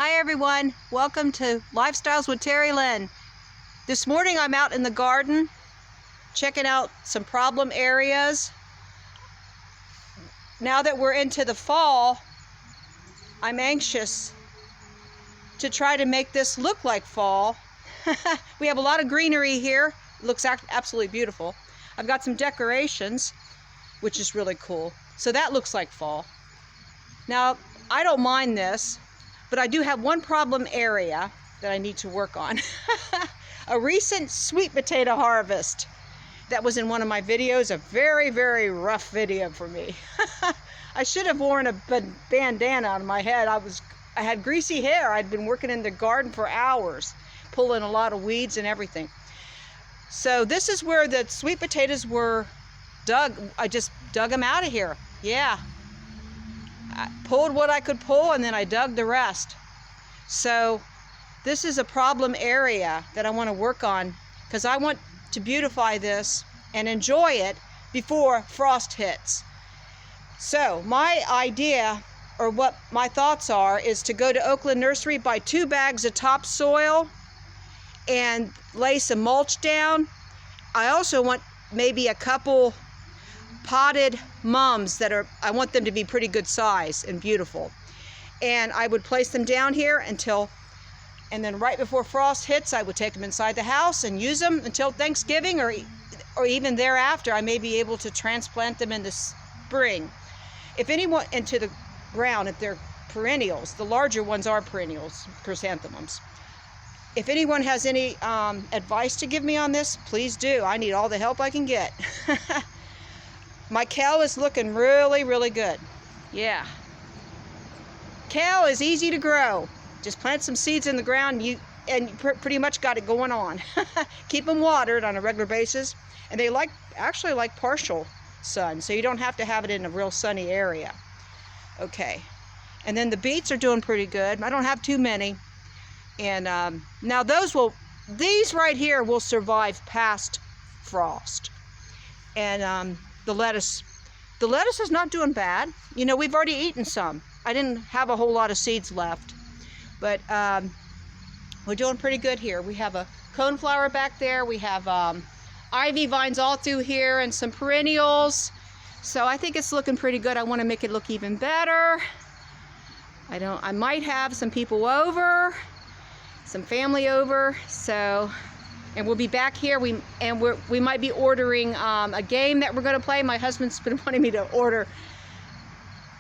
Hi everyone, welcome to Lifestyles with Terry Lynn. This morning I'm out in the garden checking out some problem areas. Now that we're into the fall, I'm anxious to try to make this look like fall. We have a lot of greenery here. It looks absolutely beautiful. I've got some decorations, which is really cool. So that looks like fall. Now, I don't mind this, but I do have one problem area that I need to work on. A recent sweet potato harvest that was in one of my videos, a very, very rough video for me. I should have worn a bandana on my head. I had greasy hair. I'd been working in the garden for hours, pulling a lot of weeds and everything. So this is where the sweet potatoes were dug. I just dug them out of here. Yeah. I pulled what I could pull and then I dug the rest. So this is a problem area that I want to work on because I want to beautify this and enjoy it before frost hits. So my idea, or what my thoughts are, is to go to Oakland Nursery, buy 2 bags of topsoil and lay some mulch down. I also want maybe a couple potted mums I want them to be pretty good size and beautiful. And I would place them down here and then right before frost hits, I would take them inside the house and use them until Thanksgiving or even thereafter. I may be able to transplant them in the spring. If anyone into the ground, if they're perennials, the larger ones are perennials, chrysanthemums. If anyone has any advice to give me on this, please do. I need all the help I can get. My kale is looking really, really good. Yeah. Kale is easy to grow. Just plant some seeds in the ground and you pretty much got it going on. Keep them watered on a regular basis. And they actually like partial sun, so you don't have to have it in a real sunny area. Okay. And then the beets are doing pretty good. I don't have too many. And now these right here will survive past frost. And the lettuce is not doing bad. You know, we've already eaten some. I didn't have a whole lot of seeds left, but we're doing pretty good here. We have a coneflower back there. We have ivy vines all through here and some perennials. So I think it's looking pretty good. I want to make it look even better. I might have some people over, some family over. And we'll be back here. We might be ordering a game that we're going to play. My husband's been wanting me to order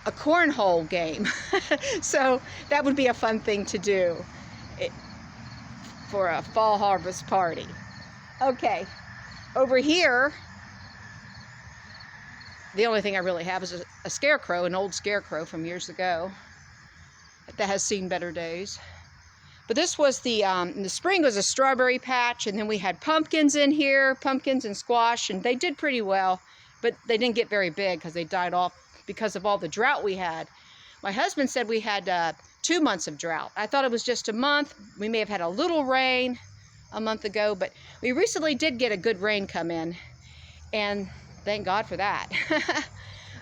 a cornhole game. So that would be a fun thing to do for a fall harvest party. Okay, over here, the only thing I really have is a scarecrow, an old scarecrow from years ago that has seen better days. But this was in the spring was a strawberry patch, and then we had pumpkins in here, pumpkins and squash, and they did pretty well, but they didn't get very big because they died off because of all the drought we had. My husband said we had 2 months of drought. I thought it was just a month. We may have had a little rain a month ago, but we recently did get a good rain come in, and thank God for that.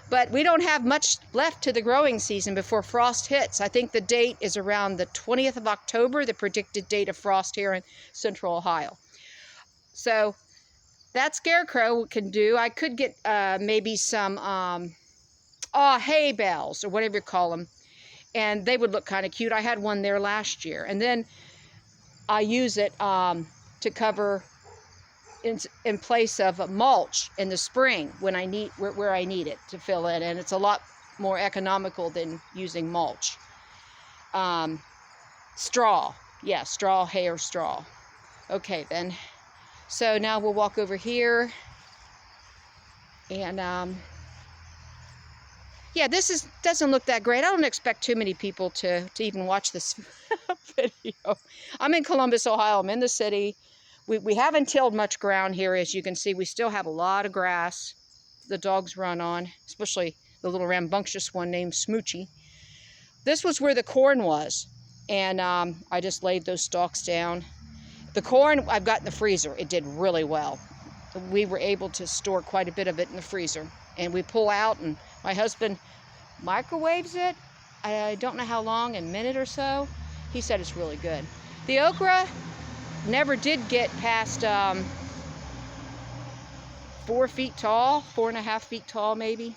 But we don't have much left to the growing season before frost hits. I think the date is around the 20th of October, the predicted date of frost here in central Ohio. So that scarecrow can do. I could get maybe some hay bales or whatever you call them, and they would look kind of cute. I had one there last year, and then I use it to cover in place of mulch in the spring when where I need it to fill in, and it's a lot more economical than using mulch. Straw, yeah, straw, hay or straw. Okay then, so now we'll walk over here, and yeah, this doesn't look that great. I don't expect too many people to even watch this video. I'm in Columbus, Ohio. I'm in the city. We haven't tilled much ground here. As you can see, we still have a lot of grass the dogs run on, especially the little rambunctious one named Smoochie. This was where the corn was, and I just laid those stalks down. The corn I've got in the freezer. It did really well. We were able to store quite a bit of it in the freezer, and we pull out, and my husband microwaves it. I don't know how long, a minute or so, He said it's really good. The okra never did get past 4 feet tall, 4.5 feet tall maybe.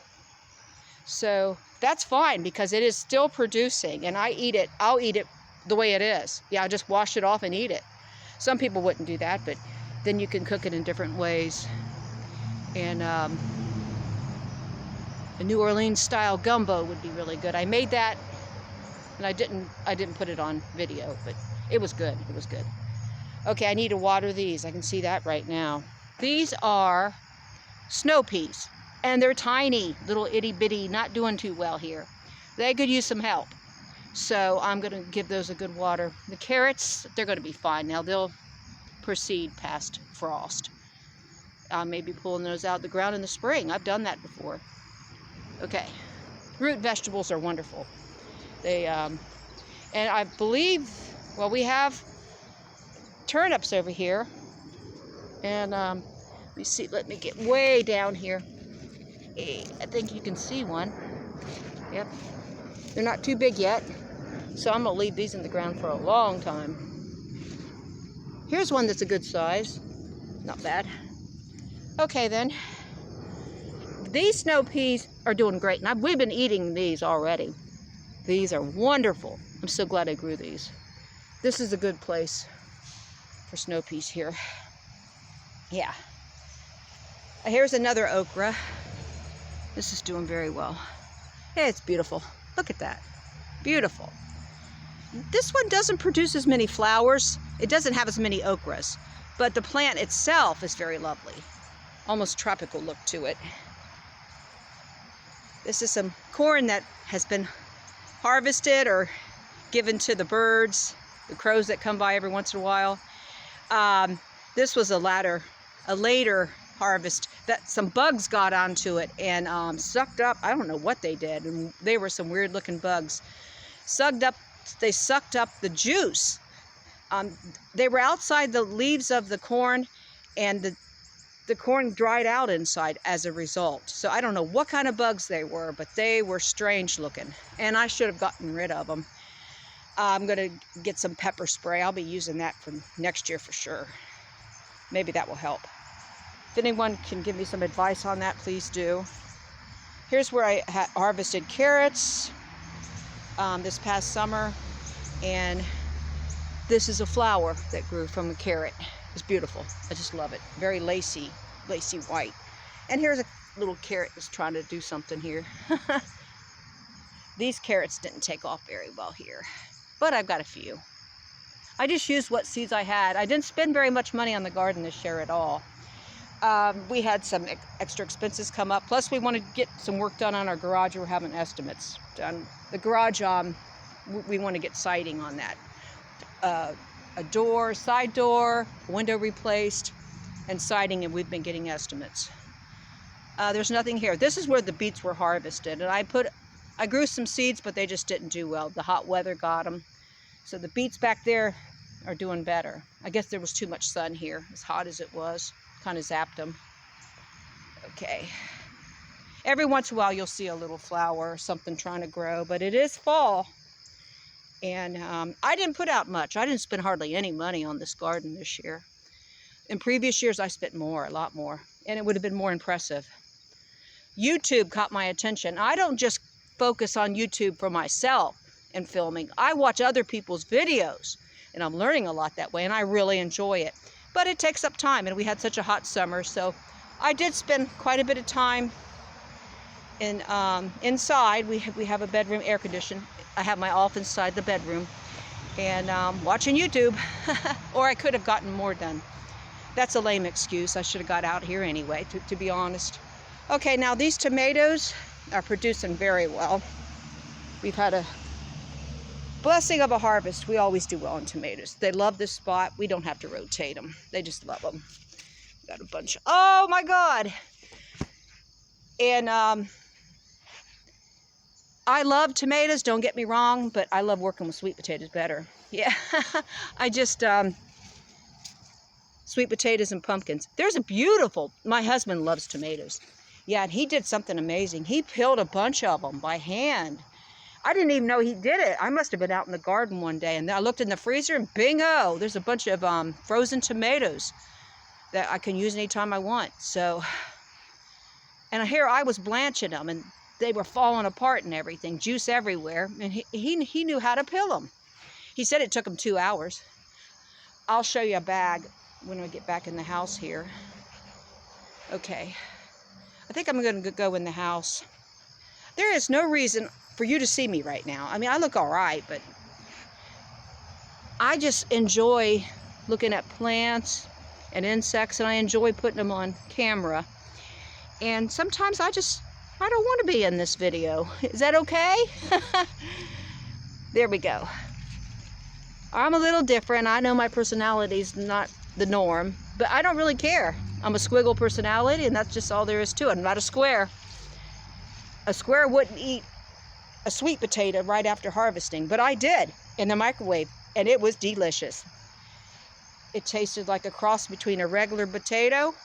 So that's fine because it is still producing, and I eat it. I'll eat it the way it is. Yeah, I'll just wash it off and eat it. Some people wouldn't do that, but then you can cook it in different ways. And a New Orleans style gumbo would be really good. I made that, and I didn't put it on video, but it was good. It was good. Okay, I need to water these. I can see that right now. These are snow peas, and they're tiny, little itty bitty, not doing too well here. They could use some help. So I'm going to give those a good water. The carrots, they're going to be fine now. They'll proceed past frost. I may be pulling those out of the ground in the spring. I've done that before. Okay, root vegetables are wonderful. They and I believe, well, we have turnips over here, and let me see. Let me get way down here. Hey, I think you can see one. Yep, they're not too big yet, so I'm gonna leave these in the ground for a long time. Here's one that's a good size. Not bad. Okay then. These snow peas are doing great, and we've been eating these already. These are wonderful. I'm so glad I grew these. This is a good place for snow peas here. Yeah. Here's another okra. This is doing very well. Hey, it's beautiful. Look at that. Beautiful. This one doesn't produce as many flowers. It doesn't have as many okras, but the plant itself is very lovely. Almost tropical look to it. This is some corn that has been harvested or given to the birds, the crows that come by every once in a while. This was a later harvest that some bugs got onto it and sucked up. I don't know what they did, and they were some weird looking bugs. They sucked up the juice. They were outside the leaves of the corn, and the corn dried out inside as a result. So I don't know what kind of bugs they were, but they were strange looking, and I should have gotten rid of them. I'm gonna get some pepper spray. I'll be using that for next year for sure. Maybe that will help. If anyone can give me some advice on that, please do. Here's where I harvested carrots this past summer, and this is a flower that grew from a carrot. It's beautiful. I just love it. Very lacy white. And here's a little carrot that's trying to do something here. These carrots didn't take off very well here, but I've got a few. I just used what seeds I had. I didn't spend very much money on the garden this year at all. We had some extra expenses come up. Plus, we want to get some work done on our garage. We're having estimates done. The garage, we want to get siding on that. A door, side door, window replaced, and siding, and we've been getting estimates. There's nothing here. This is where the beets were harvested, and I grew some seeds, but they just didn't do well. The hot weather got them. So the beets back there are doing better. I guess there was too much sun here, as hot as it was. Kind of zapped them. Okay. Every once in a while you'll see a little flower or something trying to grow, but it is fall. And I didn't put out much. I didn't spend hardly any money on this garden this year. In previous years, I spent more, a lot more, and it would have been more impressive. YouTube caught my attention. I don't just focus on YouTube for myself and filming. I watch other people's videos, and I'm learning a lot that way, and I really enjoy it. But it takes up time, and we had such a hot summer, so I did spend quite a bit of time inside. We have a bedroom air conditioned. I have my office inside the bedroom, and watching YouTube. Or I could have gotten more done. That's a lame excuse. I should have got out here anyway, to be honest. Okay, now these tomatoes are producing very well. We've had a blessing of a harvest. We always do well in tomatoes. They love this spot. We don't have to rotate them. They just love them. Got a bunch. Oh my God! And I love tomatoes, don't get me wrong, but I love working with sweet potatoes better. Yeah, I just, sweet potatoes and pumpkins. There's a beautiful, my husband loves tomatoes. Yeah, and he did something amazing. He peeled a bunch of them by hand. I didn't even know he did it. I must have been out in the garden one day, and I looked in the freezer, and bingo, there's a bunch of frozen tomatoes that I can use anytime I want. So, and here I was blanching them, and they were falling apart and everything, juice everywhere, and he knew how to peel them. He said it took him 2 hours. I'll show you a bag when we get back in the house here. Okay, I think I'm going to go in the house. There is no reason for you to see me right now. I mean, I look all right, but I just enjoy looking at plants and insects, and I enjoy putting them on camera. And sometimes I don't want to be in this video. Is that okay? There we go. I'm a little different. I know my personality's not the norm, but I don't really care. I'm a squiggle personality, and that's just all there is to it. I'm not a square. A square wouldn't eat a sweet potato right after harvesting, but I did in the microwave, and it was delicious. It tasted like a cross between a regular potato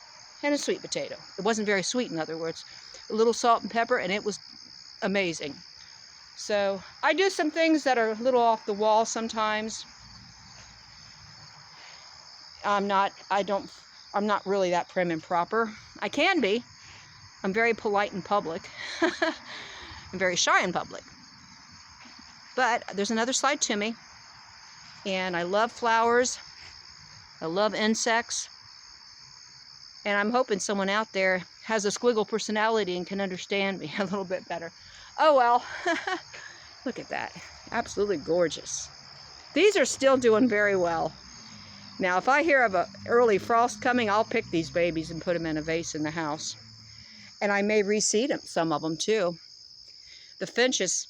and a sweet potato. It wasn't very sweet, in other words. A little salt and pepper, and it was amazing. So I do some things that are a little off the wall sometimes. I'm not really that prim and proper. I can be. I'm very polite in public. I'm very shy in public. But there's another side to me. And I love flowers. I love insects. And I'm hoping someone out there has a squiggle personality and can understand me a little bit better. Oh well. Look at that. Absolutely gorgeous. These are still doing very well. Now, if I hear of an early frost coming, I'll pick these babies and put them in a vase in the house. And I may reseed them, some of them too. The finches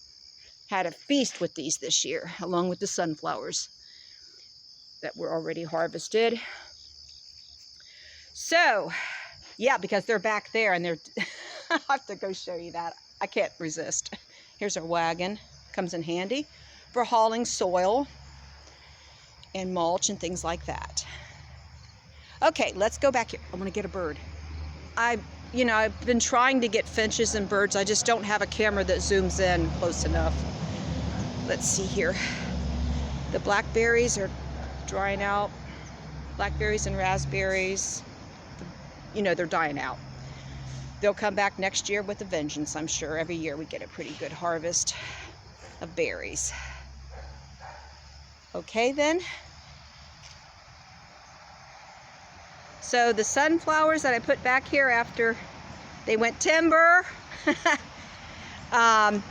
had a feast with these this year, along with the sunflowers that were already harvested. So, yeah, because they're back there, and they're... I'll have to go show you that. I can't resist. Here's our wagon. Comes in handy for hauling soil and mulch and things like that. Okay, let's go back here. I want to get a bird. I've been trying to get finches and birds. I just don't have a camera that zooms in close enough. Let's see here. The blackberries are drying out. Blackberries and raspberries, they're dying out. They'll come back next year with a vengeance, I'm sure. Every year we get a pretty good harvest of berries. Okay then. So the sunflowers that I put back here after they went timber, the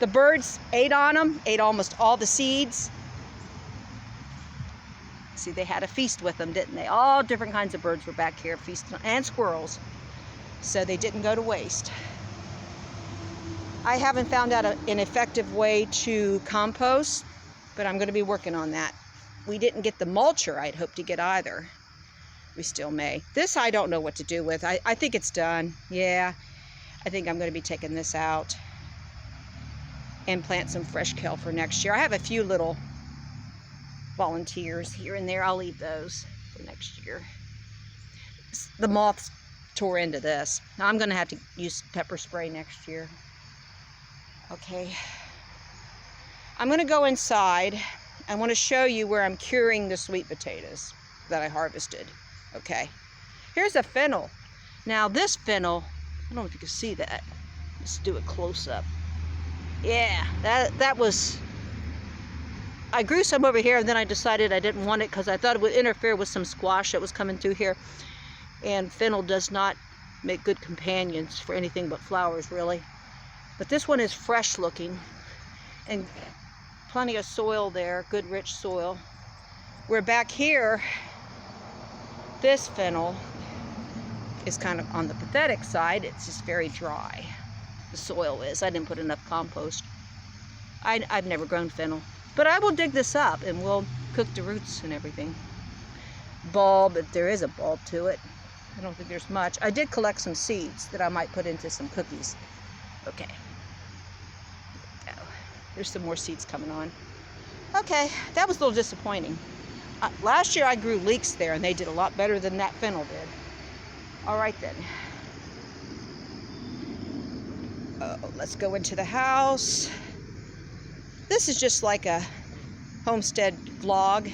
birds ate on them, ate almost all the seeds. See, they had a feast with them, didn't they? All different kinds of birds were back here feasting, and squirrels. So they didn't go to waste. I haven't found out an effective way to compost, but I'm going to be working on that. We didn't get the mulcher I'd hoped to get either. We still may. This I don't know what to do with. I think it's done. Yeah, I think I'm going to be taking this out and plant some fresh kale for next year. I have a few little volunteers here and there. I'll leave those for next year. The moths tore into this. Now I'm going to have to use pepper spray next year. Okay. I'm going to go inside. I want to show you where I'm curing the sweet potatoes that I harvested. Okay. Here's a fennel. Now this fennel, I don't know if you can see that. Let's do it close up. Yeah, that was... I grew some over here, and then I decided I didn't want it because I thought it would interfere with some squash that was coming through here. And fennel does not make good companions for anything but flowers, really. But this one is fresh looking, and plenty of soil there, good rich soil. Where back here, this fennel is kind of on the pathetic side. It's just very dry. The soil is. I didn't put enough compost. I've never grown fennel. But I will dig this up and we'll cook the roots and everything. Bulb, if there is a bulb to it. I don't think there's much. I did collect some seeds that I might put into some cookies. Okay. There's some more seeds coming on. Okay, that was a little disappointing. Last year I grew leeks there, and they did a lot better than that fennel did. All right then. Let's go into the house. This is just like a homestead vlog.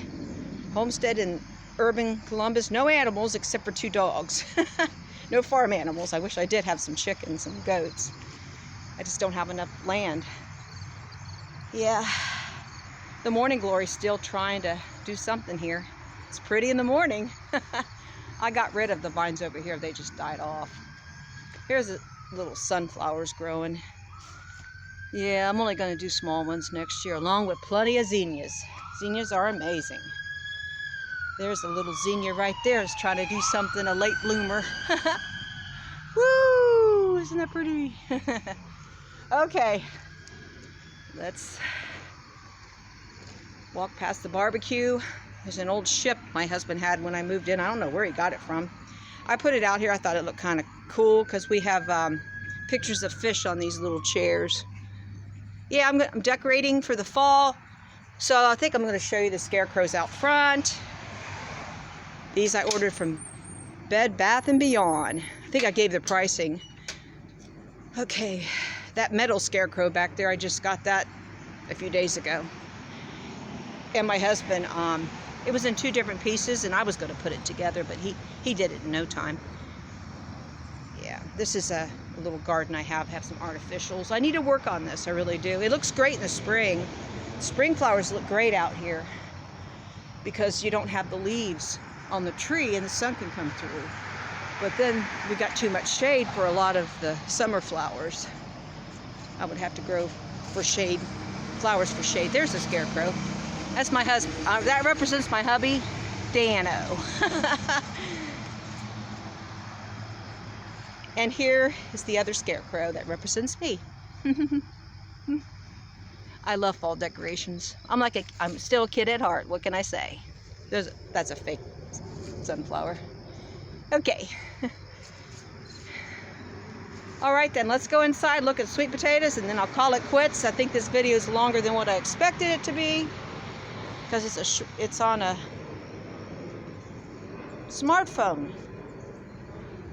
Homestead in urban Columbus. No animals except for 2 dogs. No farm animals. I wish I did have some chickens and goats. I just don't have enough land. Yeah, the morning glory's still trying to do something here. It's pretty in the morning. I got rid of the vines over here. They just died off. Here's a little sunflowers growing. Yeah, I'm only going to do small ones next year, along with plenty of zinnias. Zinnias are amazing. There's a little zinnia right there. It's trying to do something, a late bloomer. Woo! Isn't that pretty? Okay, let's walk past the barbecue. There's an old ship my husband had when I moved in. I don't know where he got it from. I put it out here. I thought it looked kind of cool because we have pictures of fish on these little chairs. Yeah, I'm decorating for the fall. So I think I'm going to show you the scarecrows out front. These I ordered from Bed Bath & Beyond. I think I gave the pricing. Okay, that metal scarecrow back there, I just got that a few days ago. And my husband, it was in 2 different pieces, and I was going to put it together, but he did it in no time. Yeah, this is a little garden I have some artificials. I need to work on this, I really do. It looks great in the spring. Spring flowers look great out here because you don't have the leaves on the tree and the sun can come through. But then we got too much shade for a lot of the summer flowers. I would have to grow for shade, flowers for shade. There's a scarecrow. That's my husband. That represents my hubby, Dano. And here is the other scarecrow that represents me. I love fall decorations. I'm still a kid at heart. What can I say? That's a fake sunflower. Okay. All right then, let's go inside, look at sweet potatoes, and then I'll call it quits. I think this video is longer than what I expected it to be because it's on a smartphone.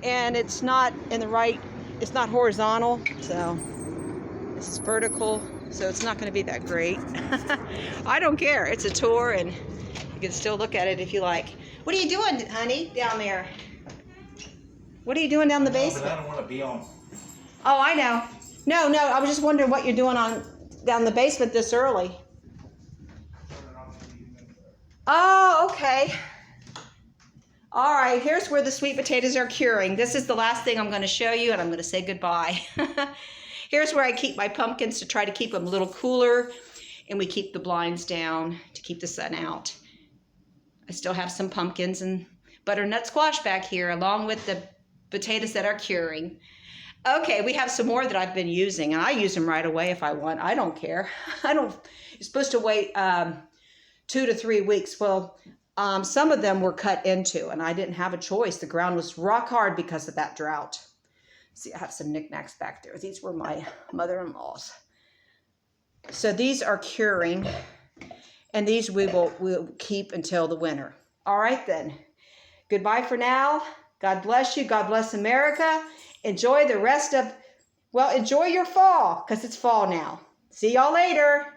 And it's not it's not horizontal, so this is vertical, so it's not going to be that great. I don't care. It's a tour, and you can still look at it if you like. What are you doing, honey, down there? What are you doing down the basement? But I don't want to be on. Oh, I know. No, I was just wondering what you're doing down the basement this early. Oh, okay. All right, here's where the sweet potatoes are curing. This is the last thing I'm going to show you, and I'm going to say goodbye. Here's where I keep my pumpkins to try to keep them a little cooler, and we keep the blinds down to keep the sun out. I still have some pumpkins and butternut squash back here, along with the potatoes that are curing. Okay, we have some more that I've been using, and I use them right away if I want. I don't care. You're supposed to wait 2 to 3 weeks. Well, some of them were cut into, and I didn't have a choice. The ground was rock hard because of that drought. See, I have some knickknacks back there. These were my mother-in-law's. So these are curing, and these we'll keep until the winter. All right then. Goodbye for now. God bless you. God bless America. Enjoy the rest of, enjoy your fall, because it's fall now. See y'all later.